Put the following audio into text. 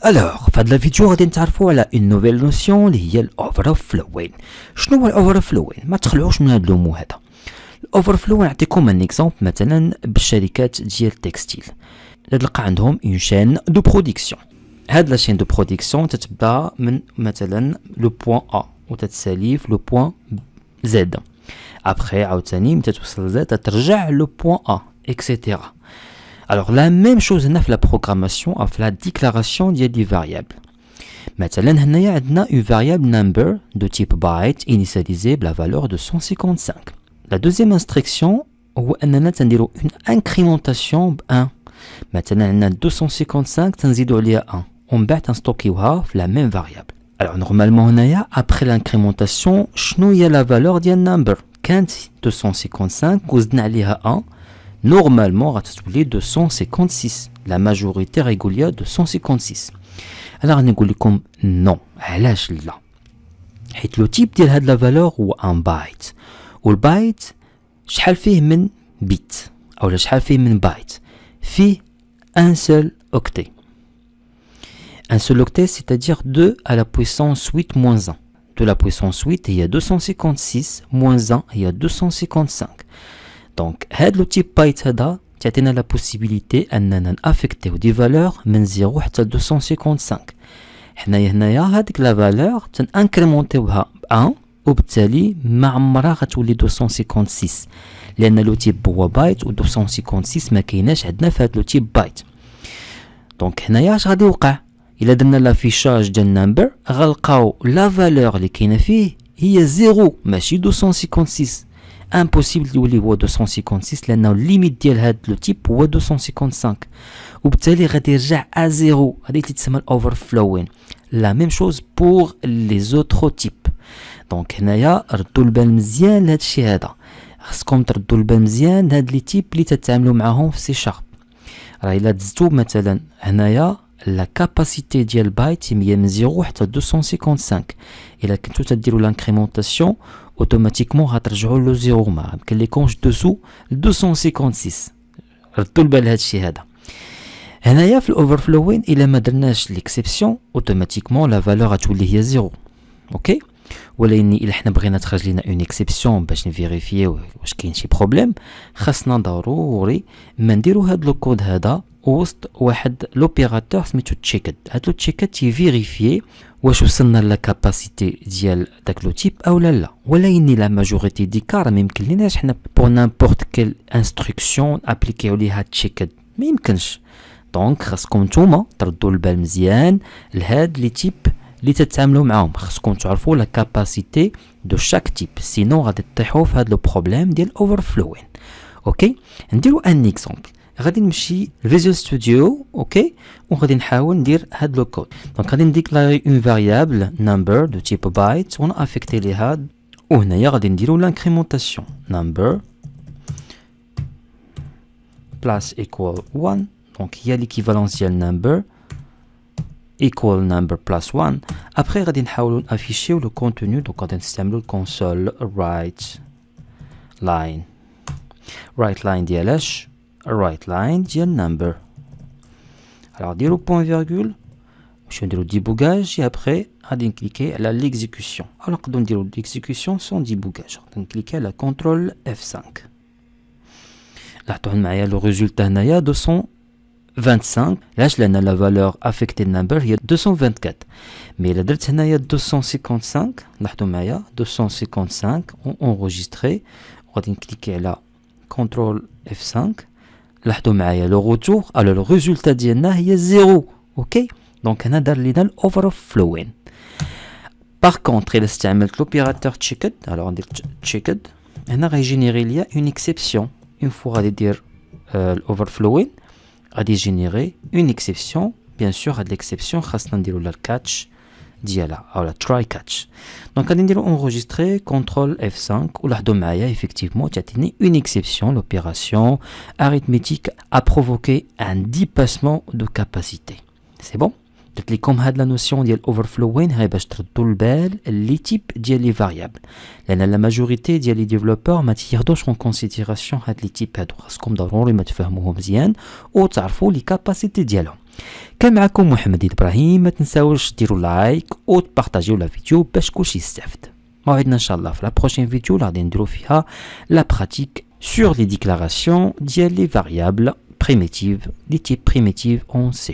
Alors, في هاد la vidéo غادي نتعرفوا على une nouvelle notion اللي هي الاوفرفلوين. شنو هو الاوفرفلوين؟ ما تخلعوش من هاد لومو هذا. الاوفرفلوين نعطيكم ان اكزامبل مثلا بالشركات ديال التكستيل اللي تلقى عندهم اون شين دو برودكسيون. هاد لا شين دو برودكسيون تتبدا من مثلا لو بوين ا وتتسالي في لو بوين زد. ابخي عاوتاني ملي توصل زد ترجع لو بوين ا اكسيتيرا. Alors la même chose هنا في la programmation ou في la déclaration ديال دي variables. مثلا هنايا عندنا une variable number de type byte initialisée بلا valeur de 155. La deuxième instruction هو اننا تنديرو une incrémentation ب 1. مثلا عندنا 255 تنزيدو عليها 1 ومن بعد تنستوكيوها في la même variable. Alors normalement هنايا après l'incrémentation شنو هي la valeur ديال number؟ كانت 255 وزدنا عليها 1. Normalement, غتولي 256. La majorité régulière de 256. Alors, نقول لكم non. علاش لا؟ حيت لو تيب ديال هاد لا فالور هو ان بايت. والبايت شحال فيه من بيت اولا شحال فيه من بايت؟ فيه un seul octet. Un seul octet, c'est-à-dire 2 à la puissance 8 moins 1. De la puissance 8 هي 256 moins 1 هي 255. Donc, هاد لو تيب بايت هذا تعطينا لا بوسيبيليتي اننا نافيكتيو دي فالور من 0 حتى 255. حنايا هنايا هذيك لا فالور تنانكريمونتيوها ب 1 وبالتالي ما عمرها غتولي 256 لان لو تيب هو بايت و 256 ما كايناش عندنا في هاد لو تيب بايت. دونك هنايا اش غادي يوقع؟ الا درنا لافيشاج ديال نمبر غنلقاو لا فالور اللي كاينه فيه هي 0 ماشي 256. impossible يولي هو 256 لانه الليميت ديال هاد لو تيب هو 255 وبالتالي غادي يرجع ا 0. هذه تسمى الاوفرفلوين. لا ميم شوز بور لي زوتر تيب. دونك هنايا ردوا البال مزيان لهاد الشيء هذا. خصكم تردوا البال مزيان لهاد لي تيب اللي تتعاملوا معاهم في سي شارب. راه الا دزتو مثلا هنايا لا كاباسيتي ديال بايت هي من 0 حتى 255. الا كنتو تديروا لانكريمونطاسيون اوتوماتيكمون غترجعوا لو زيرو ما كليكمش دوسو 256. ردوا البال هذا الشيء هذا. هنايا في الاوفرفلوين الا ما درناش ليكسيبسيون اوتوماتيكمون لا فالور غتولي هي زيرو. اوكي ولكن الا حنا بغينا تخرج لنا اون اكسيبسيون باش نفيريفيو واش كاين شي بروبليم خاصنا ضروري ما نديرو هاد لو كود هذا وسط واحد لوبيراتور سميتو تشيكد. هاد لو تشيكد تيفيريفيي واش وصلنا لا كاباسيتي ديال داك لو تيب او لا. ولكن لا ماجوريتي دي كار ما يمكنلناش حنا بور نيمبورت كيل انستركسيون ابليكيو ليها تشيكد ما يمكنش. دونك خاصكم نتوما تردوا البال مزيان لهاد لي تيب اللي تتعاملوا معاهم. خاصكم تعرفوا لا كاباسيتي دو شاك تيب سينو غادي تطيحوا في هاد لو بروبليم ديال الاوفرفلوين. اوكي نديروا ان اكزامبل. غادي نمشي لفيجوال ستوديو اوكي وغادي نحاول ندير هاد لو كود. دونك غادي نديكلاري اون فاريابل نمبر دو تيب بايت ونافيكتي ليها وهنايا غادي نديرو لانكريمونطاسيون نمبر بلاس ايكوال 1. دونك هي ليكيفالونس ديال نمبر equal number plus 1. après غادي نحاولوا نافيشيو لو كونتوني. دونك غادي نستعملوا الكونسول رايت لاين ديالاش right line ديال number. alors نديرو point virgule باش نديرو ديبوغاج et après غادي نكليكي على l'exécution. alors نقدروا نديرو l'exécution sans ديبوغاج. غادي نكليكي على contrôle F5. لاحظوا معايا لو ريزولتا هنايا 225. علاش؟ لان لا فالور افيكتي نمبر هي 224. مي الا درت هنايا 255 لاحظوا معايا 255 اونغيستري غادي نكليكي على كنترول F5. لاحظوا معايا لو روتور على لو ريزولتا ديالنا هي 0. اوكي دونك هنا دار لينا الاوفرفلوين. باغ كونطخ الا استعملت لوبيراتور تشيكد alors ندير تشيكد هنا غيجينيري ليا اون اكسيبسيون. اون فوا غادي دير الاوفرفلوين غادي يجينيري اون اكسيبسيون. بيان سور هاد ليكسيبسيون خاصنا نديرو لا الكاتش ديالها اولا تراي كاتش. دونك غادي نديرو انغيستري كنترول F5 ولاحظوا معايا ايفيكتيفمون تعطيني اون اكسيبسيون. لوبيراسيون arithmétique a provoqué un dépassement de capacité. سي بون درت لكم هاد لا نوسيون ديال اوفرفلوين غير باش تردوا البال لي تيب ديال لي فاريابل لان لا ماجوريتي ديال لي ديفلوبور ما تياخذوش اون كونسيديراسيون هاد لي تيب هادو. خاصكم ضروري ما تفهموهم مزيان وتعرفوا لي كاباسيتي ديالهم. كان معكم محمد إبراهيم، ما تنساوش ديروا لايك وتبارطاجيو لا فيديو باش كلشي يستافد. موعدنا ان شاء الله في لا بروشين فيديو اللي غادي نديرو فيها لا براتيك sur les déclarations ديال les variables primitives, les types primitifs en C#.